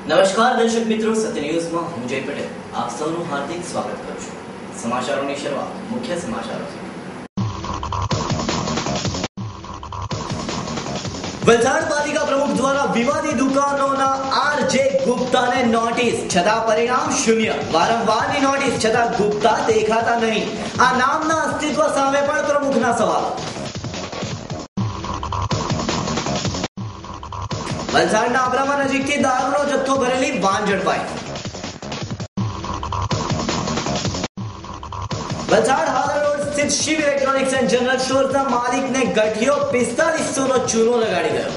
નમસ્કાર દર્શક મિત્રો, સત્ય ન્યૂઝમાં હું જય પટેલ આપ સૌનું હાર્દિક સ્વાગત કરું છું। સમાચારોની શરૂઆત મુખ્ય સમાચારોથી। વલસાડ પાલિકા પ્રમુખ દ્વારા વિવાદી દુકાનોના આરજે ગુપ્તાને નોટિસ, છતાં પરિણામ શૂન્ય। વારંવારની નોટિસ છતાં ગુપ્તા દેખાતા નહીં। આ નામના અસ્તિત્વ સામે પણ પ્રમુખના સવાલ। વલસાડના આબરામા નજીકથી દારૂનો જથ્થો ભરેલી વાન ઝડપાઈ। વલસાડ હાલર રોડ સ્થિત શિવ ઇલેક્ટ્રોનિક્સ એન્ડ જનરલ સ્ટોર્સના માલિકને ગઠિયો 4500નો ચૂનો લગાડી ગયો।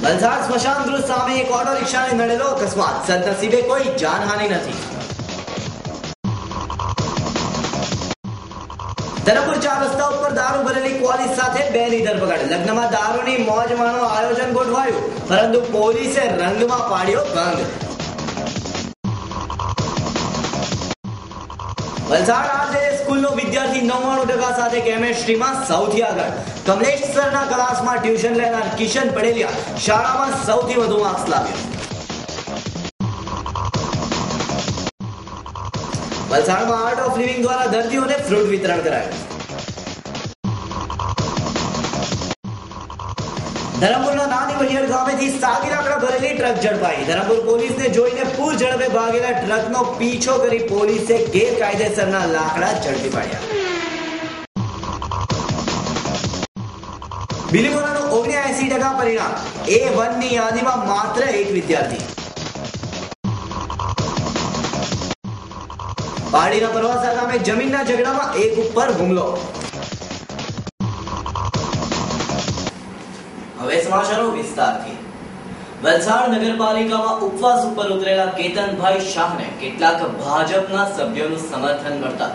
વલસાડ સ્મશાન ગૃહ સામે એક ઓટો રિક્ષાને નડેલો અકસ્માત, સદનસીબે કોઈ જાનહાનિ નથી। ધરમપુર 4 રસ્તા ઉપર દારૂ ભરેલી કોલિસ સાથે 2ની ધરપકડ। લગ્નમાં દારૂની મોજ માણો આયોજન ગોઠવાયું, પરંતુ પોલીસે રંગમાં પાડ્યો ભંગ। વલસાડ આરજે સ્કૂલનો વિદ્યાર્થી 99% સાથે કેમેસ્ટ્રીમાં સૌથી આગળ। કમલેશ સરના ક્લાસમાં ટ્યુશન લેનાર કિશન પટેલિયા શાળામાં સૌથી વધુ માર્ક્સ લાવ્યો। વલસાડમાં આર્ટ ઓફ લિવિંગ દ્વારા દર્દીઓને ફ્રૂટ વિતરણ કરાયું। ધરમપુરના નાની વહિયડ ગામેથી સાદી લાકડા ભરેલી ટ્રક ઝડપાઈ। ધરમપુર પોલીસને જોઈને પૂર ઝડપે ભાગેલા ટ્રકનો પીછો કરી પોલીસે ગેરકાયદેસરના લાકડા ઝડપી પાડ્યા। બિલીમોરાનું 79% પરિણામ, A1ની યાદીમાં માત્ર એક વિદ્યાર્થી। પાડીના પરવાસા ગામે જમીનના ઝઘડામાં એક ઉપર હુમલો। હવે સમાચારો વિસ્તારથી। વલસાડ નગરપાલિકામાં ઉપવાસ ઉપર ઉતરેલા કેતનભાઈ શાહને કેટલાક ભાજપના સભ્યોનું સમર્થન મળતા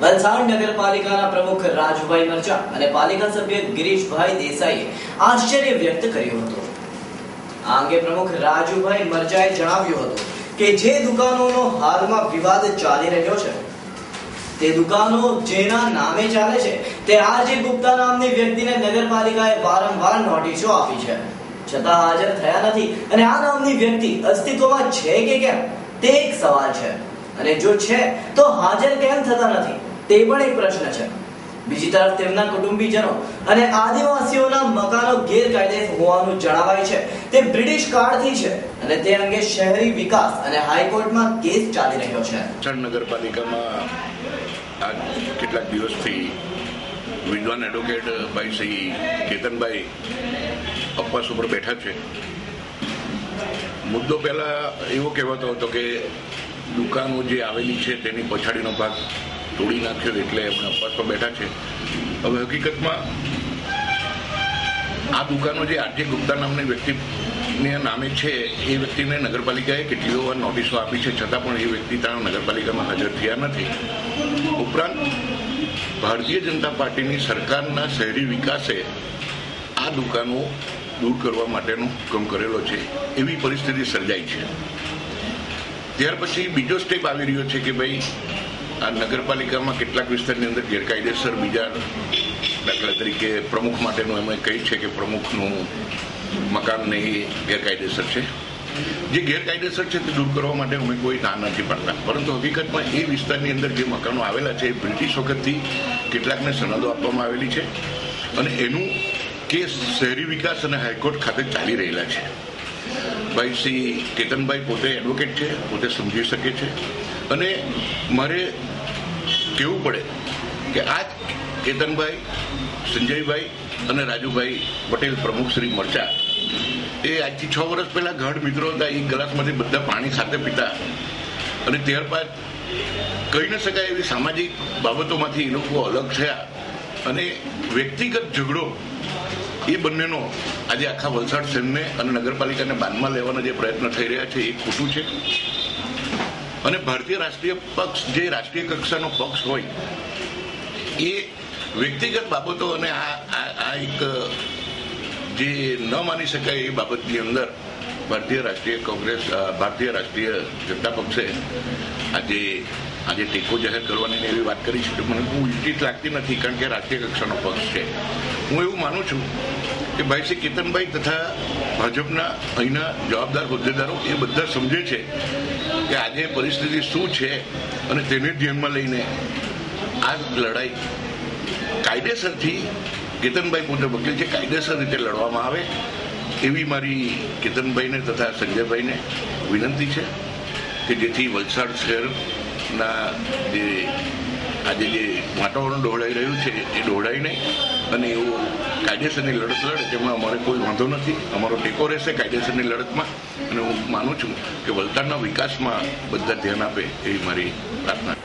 વલસાડ નગરપાલિકાના પ્રમુખ રાજુભાઈ મરચા અને પાલિકા સભ્ય ગિરીશભાઈ દેસાઈએ આશ્ચર્ય વ્યક્ત કર્યું હતું। આ અંગે પ્રમુખ રાજુભાઈ મરચાએ જણાવ્યું હતું કે જે દુકાનોનો હાલમાં વિવાદ ચાલી રહ્યો છે તે દુકાનો જેના નામે ચાલે છે તે આરજે ગુપ્તા નામની વ્યક્તિને નગરપાલિકાએ વારંવાર નોટિસો આપી છે, છતાં હાજર થયા નથી। અને આ નામની વ્યક્તિ અસ્તિત્વમાં છે કે કેમ તે એક સવાલ છે, અને જો છે તો હાજર કેમ થતા નથી તે પણ એક પ્રશ્ન છે। બીજી તરફ તેમના કુટુંબીજનો અને આદિવાસીઓના મકાનો ગેરકાયદે હોવાનું જણાવાય છે તે બ્રિટિશ કાળથી છે, અને તે અંગે શહેરી વિકાસ અને હાઈકોર્ટમાં કેસ ચાલી રહ્યો છે। નગરપાલિકામાં આ કેટલાક દિવસથી વિદ્વાન એડવોકેટ ભાઈ શ્રી કેતનભાઈ ઉપવાસ ઉપર બેઠા છે। મુદ્દો પહેલા એવો કહેવાતો હતો કે દુકાનો જે આવેલી છે તેની પછાડીનો ભાગ તોડી નાખ્યો, એટલે એમણે ઉપવાસ પર બેઠા છે। હવે હકીકતમાં આ દુકાનો જે આરજે ગુપ્તા નામની વ્યક્તિને નામે છે એ વ્યક્તિને નગરપાલિકાએ કેટલીઓ વાર નોટિસો આપી છે, છતાં પણ એ વ્યક્તિ ત્યાં નગરપાલિકામાં હાજર થયા નથી। ઉપરાંત ભારતીય જનતા પાર્ટીની સરકારના શહેરી વિકાસે આ દુકાનો દૂર કરવા માટેનો હુકમ કરેલો છે, એવી પરિસ્થિતિ સર્જાઈ છે। ત્યાર પછી બીજો સ્ટેપ આવી રહ્યો છે કે ભાઈ આ નગરપાલિકામાં કેટલાક વિસ્તારની અંદર ગેરકાયદેસર બીજા દાખલા તરીકે પ્રમુખ માટેનું એમાં કહી છે કે પ્રમુખનું મકાન નહીં ગેરકાયદેસર છે। જે ગેરકાયદેસર છે તે દૂર કરવા માટે અમે કોઈ ના નથી પાડતા, પરંતુ હકીકતમાં એ વિસ્તારની અંદર જે મકાનો આવેલા છે એ બ્રિટિશ વખતથી કેટલાકને સનદો આપવામાં આવેલી છે, અને એનું કેસ શહેરી વિકાસ અને હાઈકોર્ટ ખાતે ચાલી રહેલા છે। ભાઈ શ્રી કેતનભાઈ પોતે એડવોકેટ છે, પોતે સમજી શકે છે, અને મારે કહેવું પડે કે આ કેતનભાઈ, સંજયભાઈ અને રાજુભાઈ પટેલ પ્રમુખ શ્રી મરચા એ આજથી 6 વર્ષ પહેલા ગાઢ મિત્રો હતા. એક ગ્લાસમાંથી બધા પાણી સાથે પીતા અને ત્યારબાદ કહી ન શકાય એવી સામાજિક બાબતોમાંથી એ લોકો અલગ થયા અને વ્યક્તિગત ઝઘડો એ બંનેનો આજે આખા વલસાડ શહેરને અને નગરપાલિકાને બાનમાં લેવાના જે પ્રયત્ન થઈ રહ્યા છે એ ખોટું છે. અને ભારતીય રાષ્ટ્રીય પક્ષ જે રાષ્ટ્રીય કક્ષાનો પક્ષ હોય એ વ્યક્તિગત બાબતો અને આ એક જે ન માની શકાય એ બાબતની અંદર ભારતીય રાષ્ટ્રીય જનતા પક્ષે આજે ટેકો જાહેર કરવાની એવી વાત કરી છે. મને ઉલટી લાગતી નથી, કારણ કે રાષ્ટ્રીય કક્ષાનો પક્ષ છે. હું એવું માનું છું કે ભાઈ શ્રી કેતનભાઈ તથા ભાજપના અહીંના જવાબદાર હોદ્દેદારો એ બધા સમજે છે કે આજે પરિસ્થિતિ શું છે અને તેને ધ્યાનમાં લઈને આ લડાઈ કાયદેસરથી કેતનભાઈ પોતે વકીલ છે, કાયદેસર રીતે લડવામાં આવે એવી મારી કેતનભાઈને તથા સંજયભાઈને વિનંતી છે કે જેથી વલસાડ શહેરના જે આજે જે વાતાવરણ દોહડાઈ રહ્યું છે એ દોહડાય નહીં અને એવું કાયદેસરની લડત લડે જેમાં અમારે કોઈ વાંધો નથી. અમારો ટેકો રહેશે કાયદેસરની લડતમાં અને હું માનું છું કે વલસાડના વિકાસમાં બધા ધ્યાન આપે એવી મારી પ્રાર્થના.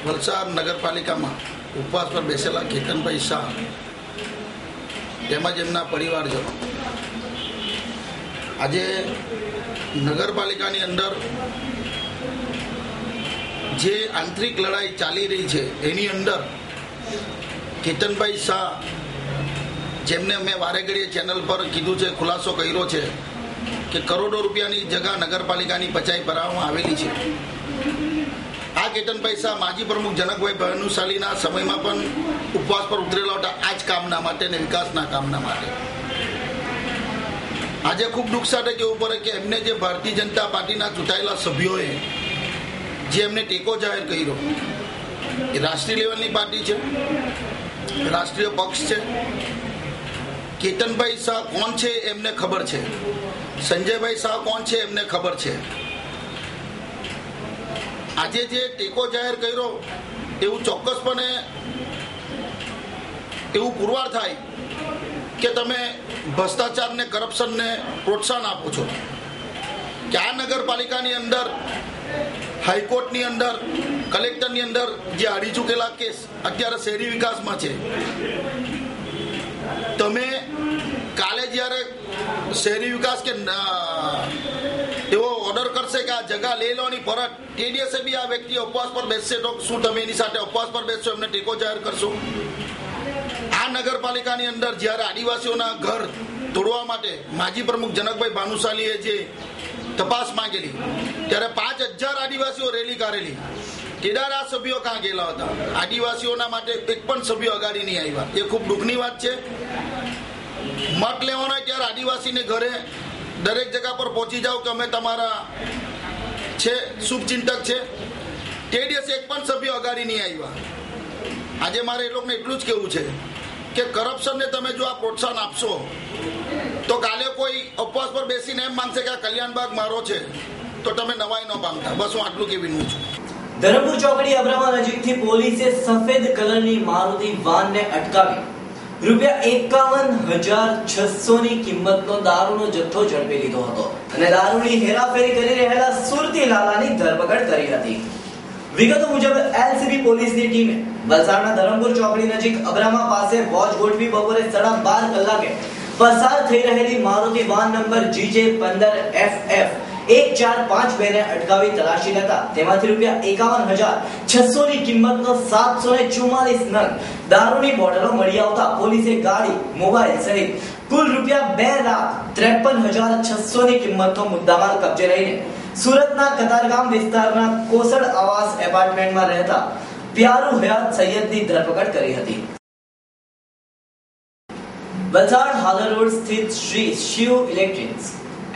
વલસાડ નગરપાલિકામાં ઉપવાસ પર બેસેલા કેતનભાઈ શાહ તેમજ એમના પરિવારજનો આજે નગરપાલિકાની અંદર જે આંતરિક લડાઈ ચાલી રહી છે એની અંદર કેતનભાઈ શાહ, જેમને મેં વારે ઘડીએ ચેનલ પર કીધું છે, ખુલાસો કર્યો છે કે કરોડો રૂપિયાની જગા નગરપાલિકાની પચાઈ ભરાવવામાં આવેલી છે. આ કેતનભાઈ શાહ માજી પ્રમુખ જનકભાઈ ભાનુશાલીના સમયમાં પણ ઉપવાસ પર ઉતરેલા હતા આ જ કામના માટે ને વિકાસના કામના માટે. આજે ખૂબ દુઃખ સાથે કહેવું પડે કે એમને જે ભારતીય જનતા પાર્ટીના ચૂંટાયેલા સભ્યોએ જે એમને ટેકો જાહેર કર્યો એ રાષ્ટ્રીય લેવલની પાર્ટી છે, રાષ્ટ્રીય પક્ષ છે. કેતનભાઈ શાહ કોણ છે એમને ખબર છે, સંજયભાઈ શાહ કોણ છે એમને ખબર છે. આજે જે ટેકો જાહેર કર્યો એવું ચોક્કસપણે એવું પુરવાર થાય કે તમે ભ્રષ્ટાચારને, કરપ્શનને પ્રોત્સાહન આપો છો. કે આ નગરપાલિકાની અંદર હાઈકોર્ટની અંદર, કલેક્ટરની અંદર જે હારી ચૂકેલા કેસ અત્યારે શહેરી વિકાસમાં છે, તમે કાલે જ્યારે શહેરી વિકાસ કે એવો ઓર્ડર કરશે કે આ જગા લઈ લેવાની પરત, તે દિવસે બી આ વ્યક્તિ ઉપવાસ પર બેસશે તો શું તમે એની સાથે ઉપવાસ પર બેસશો, એમને ટેકો જાહેર કરશો? આ નગરપાલિકાની અંદર જ્યારે આદિવાસીઓના ઘર તોડવા માટે માજી પ્રમુખ જનકભાઈ ભાનુશાલીએ જે તપાસ માંગેલી ત્યારે 5000 આદિવાસીઓ રેલી કાઢેલી. કેદારા સભ્યો ક્યાં ગયેલા હતા? આદિવાસીઓના માટે એક પણ સભ્યો અગાડી નહીં આવ્યા. એ ખૂબ દુઃખની વાત છે. મત લેવાનો હોય ત્યારે આદિવાસીને ઘરે દરેક જગ્યા પર પહોંચી જાઓ કે અમે તમારા છે શુભચિંતક છે. તે દિવસે એક પણ સભ્યો અગાડી નહીં આવ્યા. આજે મારે એ લોકોને એટલું જ કહેવું છે કે કરપ્શનને તમે જો આ પ્રોત્સાહન આપશો તો કાલે કોઈ ઉપવાસ પર બેસીને એમ માનશે કે આ કલ્યાણબાગ મારો છે તો તમે નવાઈ ન પામતા. બસ હું આટલું કહેવાનું છું. ધરમપુર ચોકડી અબ્રામા નજીકથી પોલીસે સફેદ કલરની મારુતિ વાનને અટકાવી ₹51,600 ની કિંમતનો દારૂનો જથ્થો ઝડપી લીધો હતો અને દારૂની હેરાફેરી કરી રહેલા સુરતી લાલાની ધરપકડ કરી હતી. વિગતો મુજબ એલસીબી પોલીસની ટીમે વલસાડના ધરમપુર ચોકડી નજીક અબ્રામા પાસે વોચ ગોઠવી બપોરે 12:30 કલાકે પસાર થઈ રહેલી મારુતિ વાન નંબર GJ15FF 1452 ને અટકાવી તલાશી લેતા તેમાંથી ₹51,600 ની કિંમતનો 744 નંગ દારૂની બોટલો મળી આવતા પોલીસે ગાડી, મોબાઈલ સહિત કુલ ₹2,53,600 ની કિંમતનો મુદ્દામાલ કબજે લઈને સુરતના કતારગામ વિસ્તારના કોસડ આવાસ એપાર્ટમેન્ટમાં રહેતા પ્યારુ હયાત સૈયદની ધરપકડ કરી હતી. વલસાડ હાલર રોડ સ્થિત Shri Shiv Electrics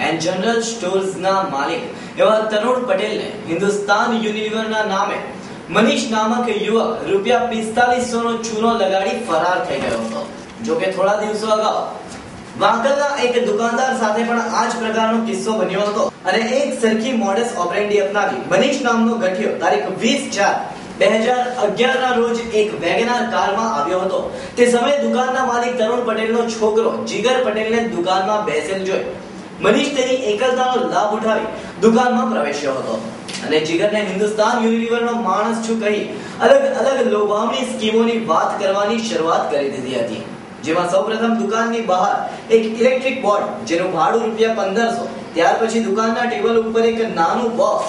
and General સ્ટોર્સના માલિક એવા તરુણ પટેલને હિન્દુસ્તાન યુનિલિવરના નામે મનીષ નામક યુવક ₹4500 નો ચૂનો લગાડી ફરાર થઈ ગયો હતો. જો કે થોડા દિવસો અગાઉ વાંકલના એક દુકાનદાર સાથે પણ આ જ પ્રકારનો કિસ્સો બન્યો હતો અને એક સરખી મોડસ ઓપરેન્ડી અપનાવી મનીષ નામનો ગઠિયો તારીખ 20/4 2011 ના રોજ એક વેગનાર કારમાં આવ્યો હતો. તે સમયે દુકાનના માલિક તરુણ પટેલનો છોકરો જીગર પટેલને દુકાનમાં બેસેલ જોઈ મનીષ તેની એકલતાનો લાભ ઉઠાવી દુકાનમાં પ્રવેશ્યો હતો અને જીગરને હિન્દુસ્તાન યુનિલિવરનો માણસ છું કહી અલગ અલગ લોભામણી સ્કીમોની વાત કરવાની શરૂઆત કરી દીધી હતી. જેમાં સૌપ્રથમ દુકાનની બહાર એક ઇલેક્ટ્રિક બોર્ડ જેનું ભાડું ₹1500, ત્યાર પછી દુકાનના ટેબલ ઉપર એક નાનું બોક્સ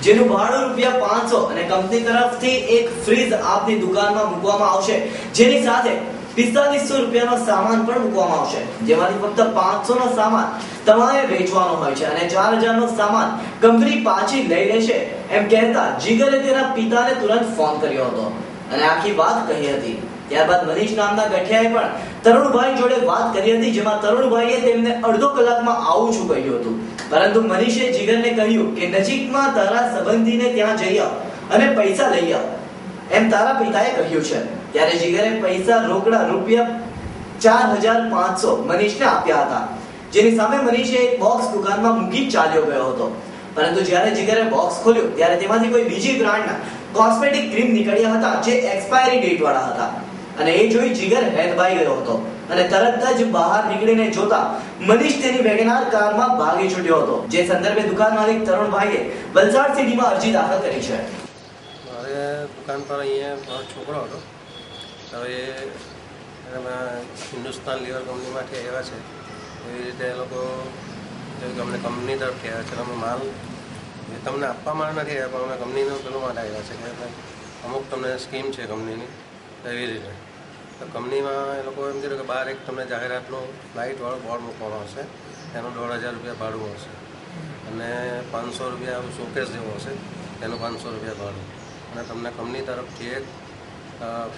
જેનું ભાડું ₹500 અને કંપની તરફથી એક ફ્રીજ આપની દુકાનમાં મૂકવામાં આવશે, જેની સાથે ₹4500 સામાન પણ મૂકવામાં આવશે, જેમાંથી ફક્ત 500 નો સામાન તમારે વેચવાનો હોય છે અને 4000 નો સામાન કંપની પાછી લઈ લેશે. એમ કહેતા જીગરે તેના પિતાને તુરંત ફોન કર્યો હતો અને આખી વાત કહી હતી. ત્યારબાદ મનીષ નામના ગઠિયાએ પણ તરુણભાઈ જોડે વાત કરી હતી, જેમાં તરુણભાઈએ તેમને અડધો કલાકમાં આવું છું કહ્યું હતું. પરંતુ મનીષે જીગરને કહ્યું કે નજીકમાં તારા સંબંધીને ત્યાં જઈ આવ અને પૈસા લઈ આવ, એમ તારા પિતાએ કહ્યું છે. ત્યારે જીગરે પૈસા રોકડા ₹4500 મનીષને આપ્યા હતા, જેની સામે મનીષે એક બોક્સ દુકાનમાં મૂકી ચાલ્યો ગયો હતો. પરંતુ જ્યારે જીગરે બોક્સ ખોલ્યું ત્યારે તેમાંથી કોઈ બીજી બ્રાન્ડના કોસ્મેટિક ક્રીમ નીકળ્યા હતા, જે એક્સપાયરી ડેટ વાળા હતા અને એ જોઈ જીગર હેતભાઈ ગયો હતો અને તરત જ બહાર નીકળીને જોતા મનીષ તેની વેગનાર કારમાં ભાગી છૂટ્યો હતો. જે સંદર્ભે દુકાન માલિક તરુણભાઈએ વલસાડ સિટીમાં અરજી દાખલ કરી છે. મારે દુકાન પર અહીંયા મારો છોકરો હતો, હવે હિન્દુસ્તાન લીવર કંપનીમાંથી આવ્યા છે. એવી રીતે એ લોકો અમને કંપની તરફથી આવ્યા છે. અમે માલ તમને આપવા માટે નથી આવ્યા, પણ અમે કંપનીનું પેલું માટે આવ્યા છે કે અમુક તમને સ્કીમ છે કંપનીની, એવી રીતે. તો કંપનીમાં એ લોકો એમ કીધું કે બહાર એક તમને જાહેરાતનું લાઇટવાળું બોર્ડ મૂકવાનો હશે, એનું ₹1500 ભાડું હશે અને ₹500 શોકેસ જેવો હશે, એનું ₹500 ભાડું, અને તમને કંપની તરફથી એક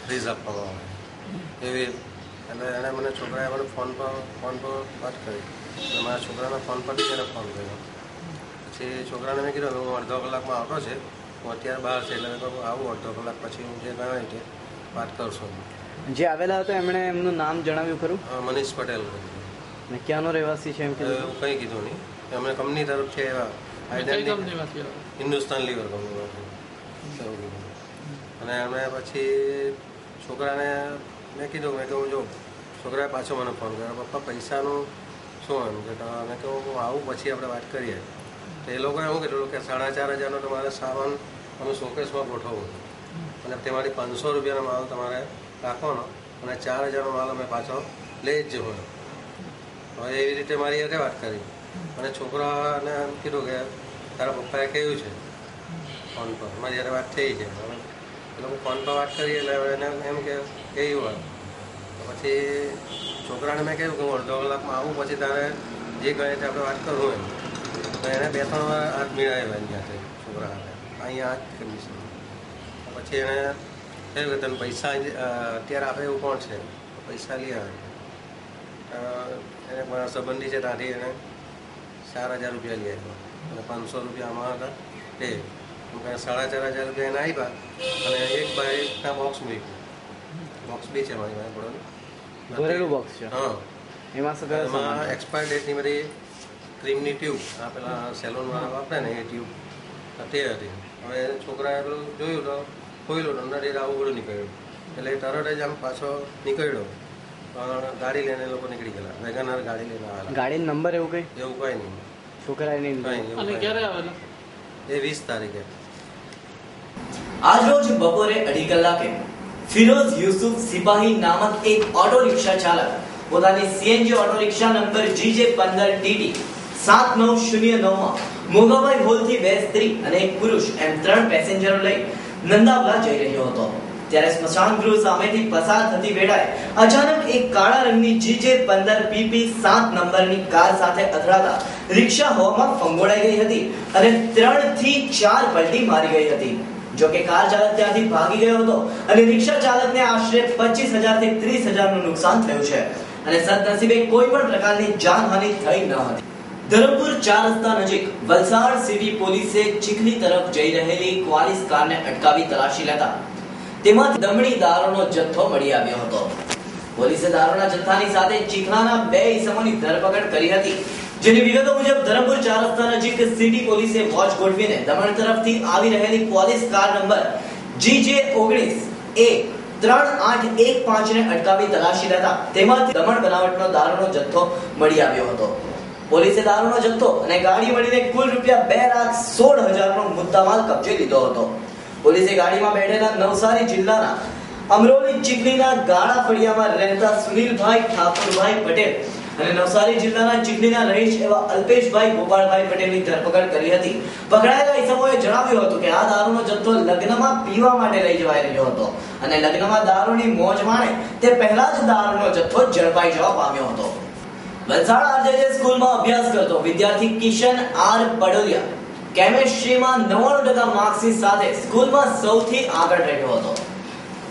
ફ્રીજ આપવામાં આવે એવી. એટલે એણે મને છોકરાએ મને ફોન પર વાત કરી, અને મારા છોકરાના ફોન પરથી એને ફોન કર્યો. પછી છોકરાને મેં કીધું હું અડધો કલાકમાં આવતો છે, હું અત્યારે બહાર છે, એટલે મેં આવું અડધો કલાક પછી હું જે ગણાય તે વાત કરશો. જે આવેલા હતા એમણે એમનું નામ જણાવ્યું ખરું? મનીષ પટેલ. અને ક્યાંનો રહેવાસી છે એમ કે એવું કંઈ કીધું નહીં. અમે કંપની તરફથી આવ્યા, હિન્દુસ્તાન લીવર કંપનીમાંથી એવું કીધું. અને અમે પછી છોકરાને મેં કીધું જો છોકરાએ પાછો મને ફોન કર્યો, પપ્પા પૈસાનું શું એમ કે મેં કહું હું આવું પછી આપણે વાત કરીએ. તો એ લોકોએ એવું કીધું કે 4500 તમારે સામાન અમે શોકેસમાં ગોઠવવું અને તેમાંથી ₹500 માલ તમારે રાખવાનો અને 4000 માલ અમે પાછો લઈ જ જવાનો. હવે એવી રીતે મારી સાથે વાત કરી અને છોકરાને એમ કીધું કે તારા પપ્પાએ કહ્યું છે ફોન પર, મારી જ્યારે વાત થઈ છે. એ લોકો ફોન પર વાત કરી એટલે એને એમ કે કહ્યું વાત. પછી છોકરાને મેં કહ્યું કે હું અડધો કલાકમાં આવું, પછી તારે જે કહે તે આપણે વાત કરવું એમ. તો એને 2-3 વાર હાથ મિલાવ્યા એની સાથે છોકરા અહીંયા હાથ કન્ડિશન. પછી એણે કહ્યું કે તને પૈસા અત્યારે આપે એવું કોણ છે, પૈસા લઈ આવે. એને મારા સંબંધી છે ત્યાંથી એને ₹4000 લઈ આવ્યો અને ₹500 આમાં હતા તે ₹4500 એને આપ્યા અને એક બાઈકના બોક્સ મૂક્યું. બોક્સ બી છે મારી પાસે પડેલું ભરેલું બોક્સ છે. હા, એમાં એક્સપાયર ડેટની બધી ક્રીમની ટ્યુબ આ પેલા સેલોનવાળા વાપરે ને એ ટ્યુબ તે હતી. હવે છોકરાએ પેલું જોયું તો ખોલ્યું તો અંદર આવું બધું નીકળ્યું, એટલે તરત જ આમ પાછો નીકળ્યો. ગાડી લઈને લોકો નીકળી ગયેલા, વેગનાર ગાડી લઈને આવેલા. ગાડીનો નંબર એવું કંઈ નહીં છોકરાએ નહીં. અને ક્યારે આવેલા? એ 20 તારીખે. આજ રોજ બપોરે 2:30 કલાકે ફિરોઝ યુસુફ સિપાહી નામક એક ઓટો રિક્ષા ચાલક પોતાની CNG auto rickshaw number GJ15TT 7909 માં મોગાભાઈ હોલથી 2 સ્ત્રી અને 1 પુરુષ એમ 3 પેસેન્જરો લઈ નંદાવલા જઈ રહ્યો હતો. ત્યારે સ્મશાન ગૃહ સામેથી પસાર થતી વેળાએ અચાનક એક કાળા રંગની GJ15PP 7 નંબરની કાર સાથે અથડાતા રિક્ષા હવામાં ફંગોળાઈ ગઈ હતી અને 3 થી 4 પલટી મારી ગઈ હતી. જો કે કાર ચાલક ત્યાંથી ભાગી ગયો હતો અને રિક્ષા ચાલકને આશરે 25000 થી 30000 નું નુકસાન થયું છે અને સદનસીબે કોઈ પણ પ્રકારની જાનહાનિ થઈ ન હતી. ધરમપુર 4 રસ્તા નજીક વલસાડ સિટી પોલીસે ચીખલી તરફ જઈ રહેલી ક્વાલિસ કારને અટકાવી તલાશી લેતા તેમાં દમણી દારૂનો જથ્થો મળી આવ્યો હતો. પોલીસે દારૂના જથ્થાની સાથે ચીખલાના 2 ઈસમોની ધરપકડ કરી હતી, જેની વિગતો મુજબ ધરમપુર 4 રસ્તા નજીક સિટી પોલીસે વોચ ગોઠવીને દમણ તરફથી આવી રહેલી police car number GJ-19 A 3815 ને અટકાવી તલાશી લેતા તેમાંથી દમણ બનાવટનો દારૂનો જથ્થો મળી આવ્યો હતો. પોલીસે દારૂનો જથ્થો અને ગાડી મળીને કુલ રૂપિયા 2,16,000 નો મુદ્દામાલ કબજે લીધો હતો. પોલીસે ગાડીમાં બેઠેલા નવસારી જિલ્લાના અમરોલી ચીખલીના ગાળા ફળિયામાં રહેતા સુનિલભાઈ ઠાકોરભાઈ પટેલ અને નવસારી જિલ્લાના ચીખલીના રહીશ એવા અલ્પેશભાઈ ગોપાળભાઈ પટેલની ધરપકડ કરી હતી. પકડાયેલા ઇસમોએ જણાવ્યું હતું કે આ દારૂનો જથ્થો લગ્નમાં પીવા માટે લઈ જવાઈ રહ્યો હતો અને લગ્નમાં દારૂની મોજ માણે તે પહેલા જ દારૂનો જથ્થો ઝડપાઈ જવા પામ્યો હતો. વલસાડ આરજેજે સ્કૂલમાં અભ્યાસ કરતો વિદ્યાર્થી કિશન આર પડોલિયા કેમેસ્ટ્રીમાં 99% માર્ક્સની સાથે સ્કૂલમાં સૌથી આગળ રહ્યો હતો.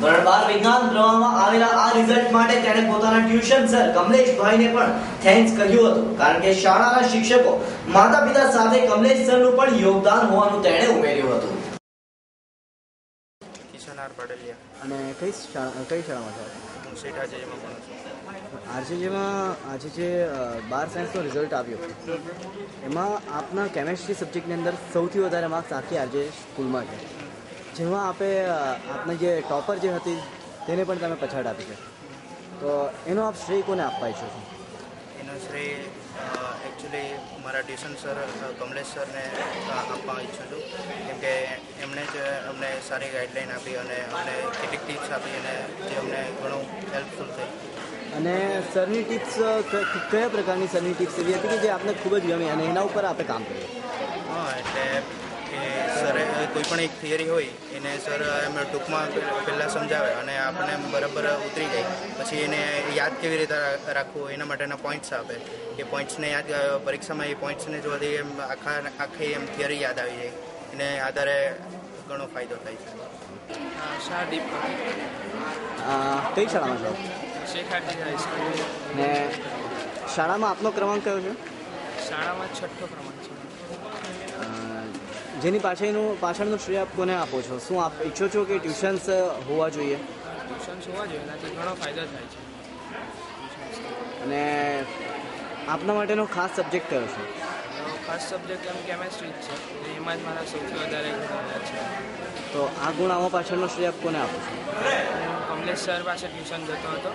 ધોરણ 12 વિજ્ઞાન પ્રવાહમાં આવેલા આ રિઝલ્ટ માટે તેણે પોતાના ટ્યુશન સર કમલેશભાઈને પણ થેન્ક્સ કહ્યું હતું, કારણ કે શાળાના શિક્ષકો માતા-પિતા સાથે કમલેશ સરનું પણ યોગદાન હોવાનું તેણે ઉમેર્યું હતું. કિશન આર પડેલિયા. અને કઈ શાળામાં છો? હું સેઠ આરજેજેમાં ભણું છું. આરજેજેમાં આજે જે 12 સાયન્સનો રિઝલ્ટ આવ્યો એમાં આપના કેમેસ્ટ્રી સબ્જેક્ટની અંદર સૌથી વધારે માર્ક્સ આખી આરજે સ્કૂલમાં છે, જેમાં આપને જે ટોપર જે હતી તેને પણ તમે પછાડ આપી છે. તો એનો આપ શ્રેય કોને આપવા ઈચ્છો છો? એનો શ્રેય એકચ્યુઅલી મારા ટ્યુશન સર કમલેશ સરને આપવા ઈચ્છું છું, કેમ કે એમણે જ અમને સારી ગાઈડલાઈન આપી અને અમને કેટલીક ટિપ્સ આપી અને જે અમને ઘણું હેલ્પફુલ થઈ. અને સરની ટિપ્સ કયા પ્રકારની સરની ટિપ્સ એવી હતી કે જે આપને ખૂબ જ ગમી અને એના ઉપર આપણે કામ કર્યું? હા, એટલે કે સરે કોઈ પણ એક થિયરી હોય એને સર એમ ટૂંકમાં પહેલાં સમજાવે અને આપણને બરાબર ઉતરી જાય. પછી એને યાદ કેવી રીતે રાખવું એના માટેના પોઈન્ટ્સ આપે. એ પોઈન્ટ્સને યાદ પરીક્ષામાં એ પોઈન્ટ્સને જોવાથી એમ આખી એમ થિયરી યાદ આવી જાય. એને આધારે ઘણો ફાયદો થાય છે. શાહદીપ. કઈ શાળામાં છો? શેઠ આરજેજે હાઈસ્કૂલ. ને શાળામાં આપનો ક્રમાંક કયો છે? શાળામાં 6ઠ્ઠો ક્રમાંક છે. જેની પાછળનું શ્રેય આપ કોને આપો છો? શું આપ ઈચ્છો છો કે ટ્યુશન્સ હોવા જોઈએ? ટ્યુશન્સ હોવા જોઈએ, એનાથી ઘણો ફાયદો થાય છે. અને આપના માટેનો ખાસ સબ્જેક્ટ કયો છે? ખાસ સબ્જેક્ટ એમ કેમેસ્ટ્રી જ છે, એમાં જ મારા સૌથી વધારે ગુણ છે. તો આ ગુણ આવવા પાછળનો શ્રેય આપ કોને આપો છો? હું કમલેશ સર પાસે ટ્યુશન જતો હતો,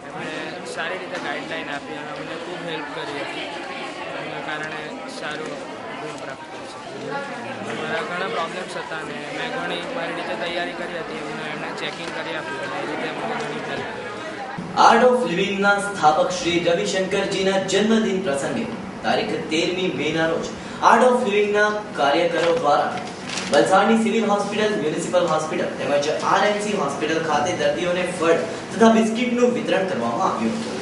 એમણે સારી રીતે ગાઈડલાઈન આપી અને અમને ખૂબ હેલ્પ કરી હતી. એના કારણે સારું ગુણ પ્રાપ્ત કર્યું છે. મારા ઘણા પ્રોબ્લેમ્સ હતા અને મેં ઘણી મારી રીતે તૈયારી કરી હતી, એમણે ચેકિંગ કરી આપ્યું અને એ રીતે મને ઘણી હેલ્પ કરી. આર્ટ ઓફ લિવિંગના સ્થાપક શ્રી રવિશંકરજીના જન્મદિન પ્રસંગે તારીખ 13મી મેના રોજ આર્ટ ઓફ લિવિંગના કાર્યકરો દ્વારા વલસાડની સિવિલ હોસ્પિટલ, મ્યુનિસિપલ હોસ્પિટલ તેમજ RMC હોસ્પિટલ ખાતે દર્દીઓને ફળ તથા બિસ્કિટનું વિતરણ કરવામાં આવ્યું હતું.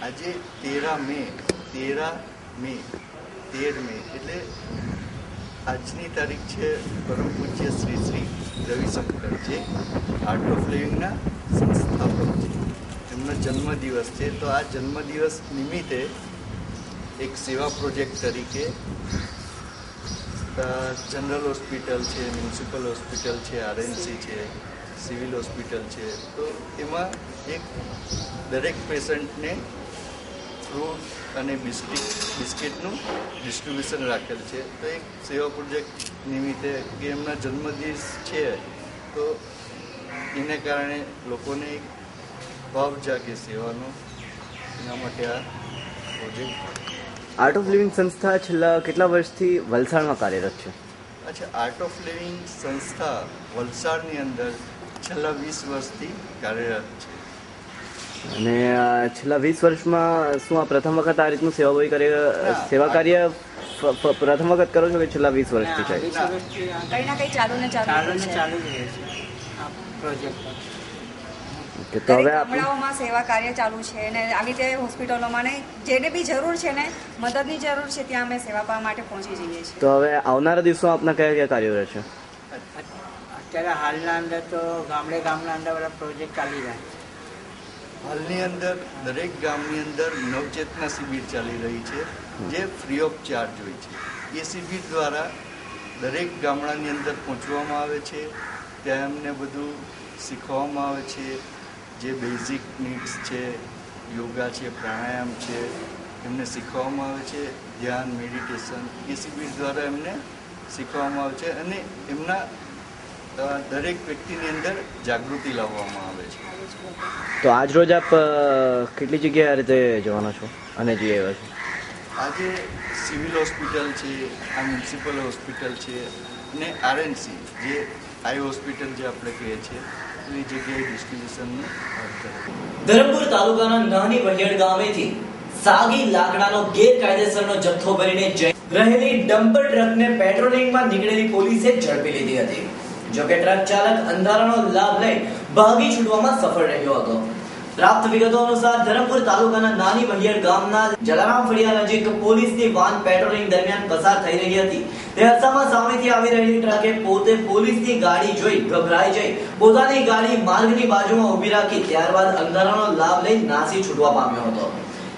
આજે 13 મે એટલે આજની તારીખ છે પરમ પૂજ્ય શ્રી શ્રી રવિશંકરજી આર્ટ ઓફ લિવિંગના સંસ્થાપક છે. એમનો જન્મદિવસ છે. તો આ જન્મદિવસ નિમિત્તે એક સેવા પ્રોજેક્ટ તરીકે જનરલ હોસ્પિટલ છે, મ્યુનિસિપલ હોસ્પિટલ છે, RMC છે, સિવિલ હોસ્પિટલ છે, તો એમાં એક દરેક પેશન્ટને ફ્રૂટ અને બિસ્કિટનું ડિસ્ટ્રીબ્યુશન રાખેલ છે. તો એક સેવા પ્રોજેક્ટ નિમિત્તે કે એમના જન્મદિવસ છે તો એને કારણે લોકોને એક ભાવ જાગે સેવાનો, એના માટે આ પ્રોજેક્ટ. આર્ટ ઓફ લિવિંગ સંસ્થા છેલ્લા કેટલા વર્ષથી વલસાડમાં કાર્યરત છે? અચ્છા, આર્ટ ઓફ લિવિંગ સંસ્થા વલસાડની અંદર છેલ્લા 20 વર્ષથી કાર્યરત છે. અને છેલ્લા 20 વર્ષમાં શું આ પ્રથમ વખત આ રીતનું સેવા કાર્ય પ્રથમ વખત કરો છો કે છેલ્લા 20 વર્ષથી છે? કઈ ના કઈ ચાલુ રહે છે આ પ્રોજેક્ટ. તો હવે ગામડાઓમાં સેવા કાર્ય ચાલુ છે અને આવી રીતે હોસ્પિટલોમાં ને જેને બી જરૂર છે ને મદદની જરૂર છે ત્યાં અમે સેવા માટે પહોંચી જઈએ છીએ. તો હવે આવનારા દિવસોમાં આપના કયા કયા કાર્યો રહેશે? અત્યારે હાલના અંદર તો ગામના અંદર બધા પ્રોજેક્ટ ચાલી રહ્યા છે. હાલની અંદર દરેક ગામની અંદર નવચેતના શિબિર ચાલી રહી છે, જે ફ્રી ઓફ ચાર્જ હોય છે. એ શિબિર દ્વારા દરેક ગામડાની અંદર પહોંચવામાં આવે છે, ત્યાં એમને બધું શીખવવામાં આવે છે જે બેઝિક નીડ્સ છે, યોગા છે, પ્રાણાયામ છે, એમને શીખવવામાં આવે છે. ધ્યાન, મેડિટેશન એ શિબિર દ્વારા એમને શીખવવામાં આવે છે અને એમના દરેક વ્યક્તિની અંદર જાગૃતિ લાવવામાં આવે છે. તો આજ રોજ આપ કેટલી જગ્યાએ આ રીતે જવાના છો અને જઈ આવ્યા છો? આજે સિવિલ હોસ્પિટલ છે, આ મ્યુનિસિપલ હોસ્પિટલ છે અને આરએનસી જે આઈ હોસ્પિટલ જે આપણે કહીએ છીએ એ જગ્યાએ ડિસ્ટ્રીબ્યુશનનું વાત કરે. ધરમપુર તાલુકાના નાની વઢિયાડ ગામેથી સાગી લાકડાનો ગેરકાયદેસરનો જથ્થો ભરીને જઈ રહેલી ડમ્પર ટ્રકને પેટ્રોલિંગમાં નીકળેલી પોલીસે ઝડપી લીધી હતી. જોકે ટ્રક ચાલક અંધારાનો લાભ લઈ ભાગી છૂટવામાં સફળ રહ્યો હતો. પ્રાપ્ત વિગતો અનુસાર ધરમપુર તાલુકાના નાની વઢિયાડ ગામના જલારામ ફળિયા નજીક પોલીસની વાન પેટ્રોલિંગ દરમિયાન પસાર થઈ રહી હતી. તે અરસામાં સામેથી આવી રહેલી ટ્રકે પોતે પોલીસની ગાડી જોઈ ગભરાઈ જઈ પોતાની ગાડી માર્ગની બાજુમાં ઊભી રાખી ત્યારબાદ અંધારાનો લાભ લઈ નાસી છૂટવા પામ્યો હતો.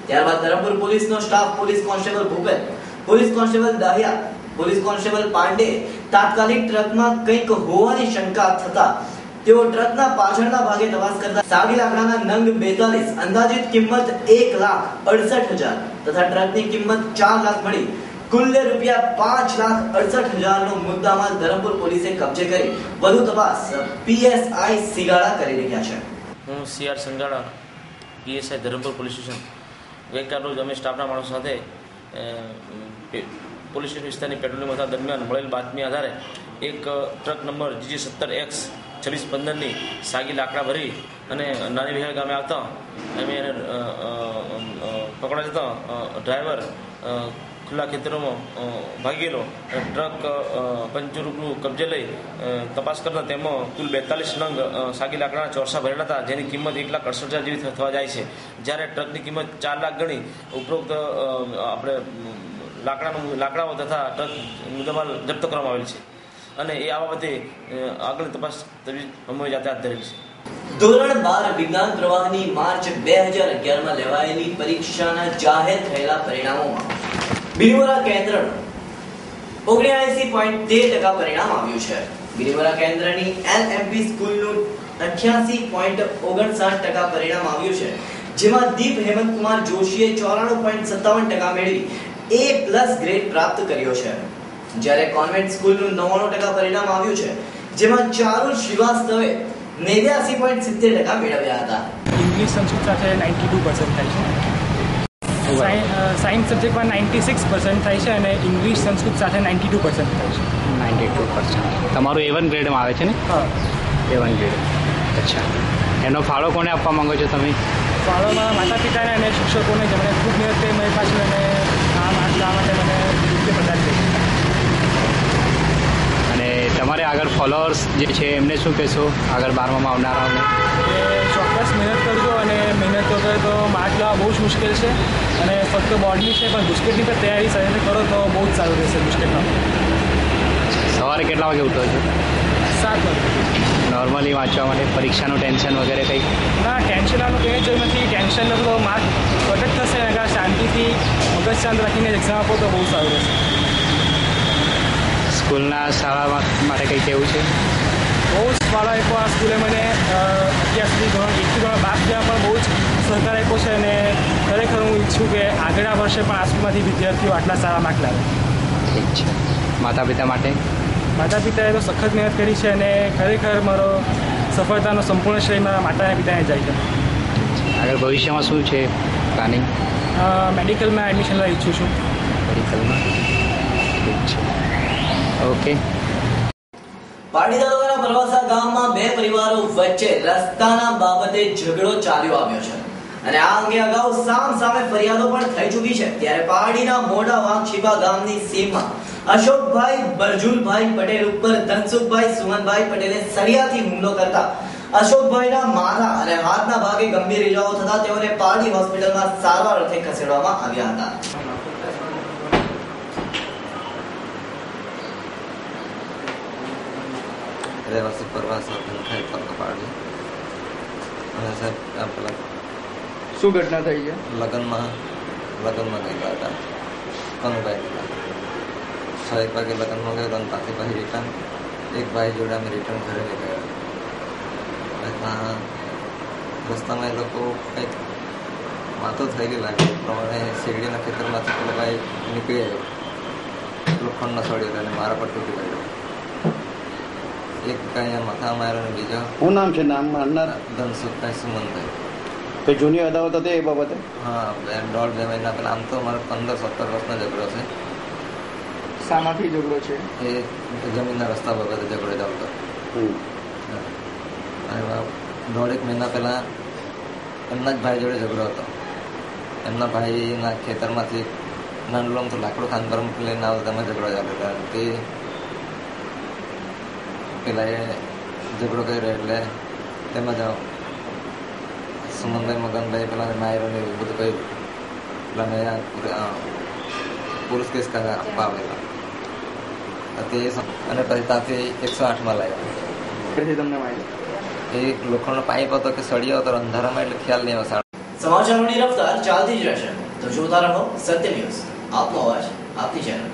ત્યારબાદ ધરમપુર પોલીસનો staff police constable Bhupel, police constable Dahiya, police constable Pandey તાત્કાલિક ટ્રકમાં કંઈક હોવાની શંકા થતા તેઓ ટ્રકના પાછળના ભાગે તપાસ કરતા સાગી લાકડાના નંગ 42 અંદાજિત કિંમત 1,68,000 તથા ટ્રકની કિંમત 4 લાખ મળી કુલ રૂપિયા 5,68,000 નો મુદ્દામાલ ધરમપુર પોલીસે કબજે કરી વધુ તપાસ પીએસઆઈ સિગાડા કરી રહ્યા છે. હું CR Sangada, PSI Dharampur police station. ગઈકાલ રોજ અમે સ્ટાફના માણસો સાથે પોલીસ સ્ટેશન વિસ્તારની પેટ્રોલિંગ દરમિયાન મળેલ બાતમી આધારે એક ટ્રક નંબર GG17X 2615ની સાગી લાકડા ભરી અને નાની વિહાર ગામે આવતા અમે એને પકડા જતા ડ્રાઈવર ખુલ્લા ખેતરોમાં ભાગેલો. ટ્રક પંચરૂપનું કબજે લઈ તપાસ કરતા તેમાં કુલ 42 નંગ સાગી લાકડાના ચોરસા ભરેલા હતા, જેની કિંમત 1,68,000 જેવી થવા જાય છે. જ્યારે ટ્રકની કિંમત 4 લાખ ગણી ઉપરોક્ત આપણે લાકડાઓ તથા ટ્રક મુદ્દામાલ જપ્ત કરવામાં આવેલ છે અને એ આ બાબતે આગળની તપાસ અમે જાતે હાથ ધરેલ છે. ધોરણ 12 વિજ્ઞાન પ્રવાહની માર્ચ 2011માં લેવાયેલી પરીક્ષાના જાહેર થયેલા પરિણામોમાં બિલીમોરા કેન્દ્રનું 79.13% પરિણામ આવ્યું છે. બિલીમોરા કેન્દ્રની LMP સ્કૂલનું 88.59% પરિણામ આવ્યું છે, જેમાં દીપ હેમંતકુમાર જોશીએ 94.57% મેળવી A+ ગ્રેડ પ્રાપ્ત કર્યો છે. જ્યારે કોન્વેન્ટ સ્કૂલનું 99% પરિણામ આવ્યું છે, જેમાં ચારુલ શ્રીવાસ્તવે 89.70% મેળવ્યા હતા. ઇંગ્લિશ સંસ્કૃત સાથે 92% થાય છે, સાયન્સ સબ્જેક્ટમાં 96% થાય છે અને ઇંગ્લિશ સંસ્કૃત સાથે 92% થાય છે. 92%. તમારું A1 ગ્રેડમાં આવે છે ને? હા, A1 ગ્રેડ. અચ્છા, એનો ફાળો કોને આપવા માંગો છો તમે? ફાળોમાં માતા પિતાને અને શિક્ષકોને જેમણે ખૂબ મહેનત કરી મારી પાછળ અને આ માર્ક્સ લાવવા માટે મને નૃત્ય પ્રદાન કરી. અને તમારે આગળ ફોલોઅર્સ જે છે એમને શું કહેશો આગળ 12માં આવનારાઓને? કે ચોક્કસ મહેનત કરજો અને મહેનત વગર તો માર્ક લાવવા બહુ જ મુશ્કેલ છે અને ફક્ત બોર્ડની છે પણ ગુસ્કેટની પણ તૈયારી સાથે કરો તો બહુ જ સારું રહેશે. ગુસ્કેટમાં સવારે કેટલા વાગે ઉઠો છો? 7 વાગે. નોર્મલી વાંચવા માટે પરીક્ષાનું ટેન્શન વગેરે કંઈ? ના, ટેન્શન આવવાનું કંઈ જરૂર નથી. ટેન્શન તો માર્ક પ્રોટેક્ટ થશે અને અગર શાંતિથી મગજ શાંત રાખીને એક્ઝામ આપો તો બહુ સારું રહેશે. સ્કૂલના શાળા માટે કંઈ કહેવું છે? બહુ જ ફાળો આપ્યો આ સ્કૂલે મને. અત્યાર સુધી ધોરણ 1 થી ધોરણ 12 ત્યાં પણ બહુ જ સહકાર આપ્યો છે અને ખરેખર હું ઈચ્છું કે આગળના વર્ષે પણ આ સ્કૂલમાંથી વિદ્યાર્થીઓ આટલા સારા માર્ક લાવે. ઠીક છે. માતા પિતા માટે? માતા પિતાએ તો સખત મહેનત કરી છે અને ખરેખર મારો સફળતાનો સંપૂર્ણ શ્રેય મારા માતા પિતાને જાય છે. આગળ ભવિષ્યમાં શું છે પ્લાનિંગ? મેડિકલમાં એડમિશન લેવા ઈચ્છું છું. મેડિકલમાં? ઠીક છે, ઓકે. પારડી તાલુકાના પરવાસા ગામમાં બે પરિવારો વચ્ચે રસ્તાના બાબતે ઝઘડો ચાલ્યો આવ્યો છે અને આ અંગે અગાઉ સામે ફરિયાદો પણ થઈ ચૂકી છે. ત્યારે પારડીના મોટા વાંકશીપા ગામની સીમમાં અશોકભાઈ બરજુલભાઈ પટેલ ઉપર ધનસુખભાઈ સુમનભાઈ પટેલે સળિયાથી હુમલો કરતા અશોકભાઈના માથા અને હાથના ભાગે ગંભીર ઇજાઓ થતા તેઓને પારડી હોસ્પિટલમાં સારવાર અર્થે ખસેડવામાં આવ્યા હતા. રહેવાસી પરવાસા ખાઈ પાડી અને સાહેબ પેલા શું ઘટના થઈ છે? લગ્નમાં ગયેલા હતા કનુભાઈ. 6 વાગે લગ્નમાં ગયેલો અને પાછી રિટર્ન એક ભાઈ જોડે અમે રિટર્ન ઘરે ગયા. રસ્તામાં એ લોકો કંઈક વાતો થયેલી લાગે પ્રમાણે શેરડીના ખેતરમાંથી પેલો ભાઈ નીકળી આવ્યો, લોખંડનો સળિયો અને મારા પર તૂટી પડ્યો. એક અહીંયા માથા માર્યો અને બીજો શું નામ છે નામ મારનાર? ધનસુખભાઈ સુમનભાઈ. કોઈ જૂની અદાવત હતી એ બાબતે? હા, 1.5-2 મહિના પહેલા. આમ તો અમારો 15-17 વર્ષનો ઝઘડો છે. શામાંથી ઝઘડો છે? એ જમીનના રસ્તા બાબતે ઝઘડો ચાલતો. અને 1.5 મહિના પહેલા એમના જ ભાઈ જોડે ઝઘડો હતો. એમના ભાઈના ખેતરમાંથી નાનલો તો લાકડું ખાનગર લઈને આવો તમે ઝઘડો ચાલતા. તે પેલા એ ઝઘડો કર્યો એટલે તેમાં જ સુમનભાઈ મગનભાઈ પેલા નાયરો ને એવું બધું કહ્યું એટલે મેં પોલીસ કેસ આપવા આવેલા તે. અને પછી ત્યાંથી 108માં લાવ્યા. તમને માહિતી એ લોખંડનો પાઇપ હતો કે સળિયો હતો અંધારામાં, એટલે ખ્યાલ નહીં આવે. સમાચારોની રફતાર ચાલતી જ રહેશે, તો જોતા રહો સત્ય ન્યૂઝ, આપનો અવાજ, આપની ચેનલ.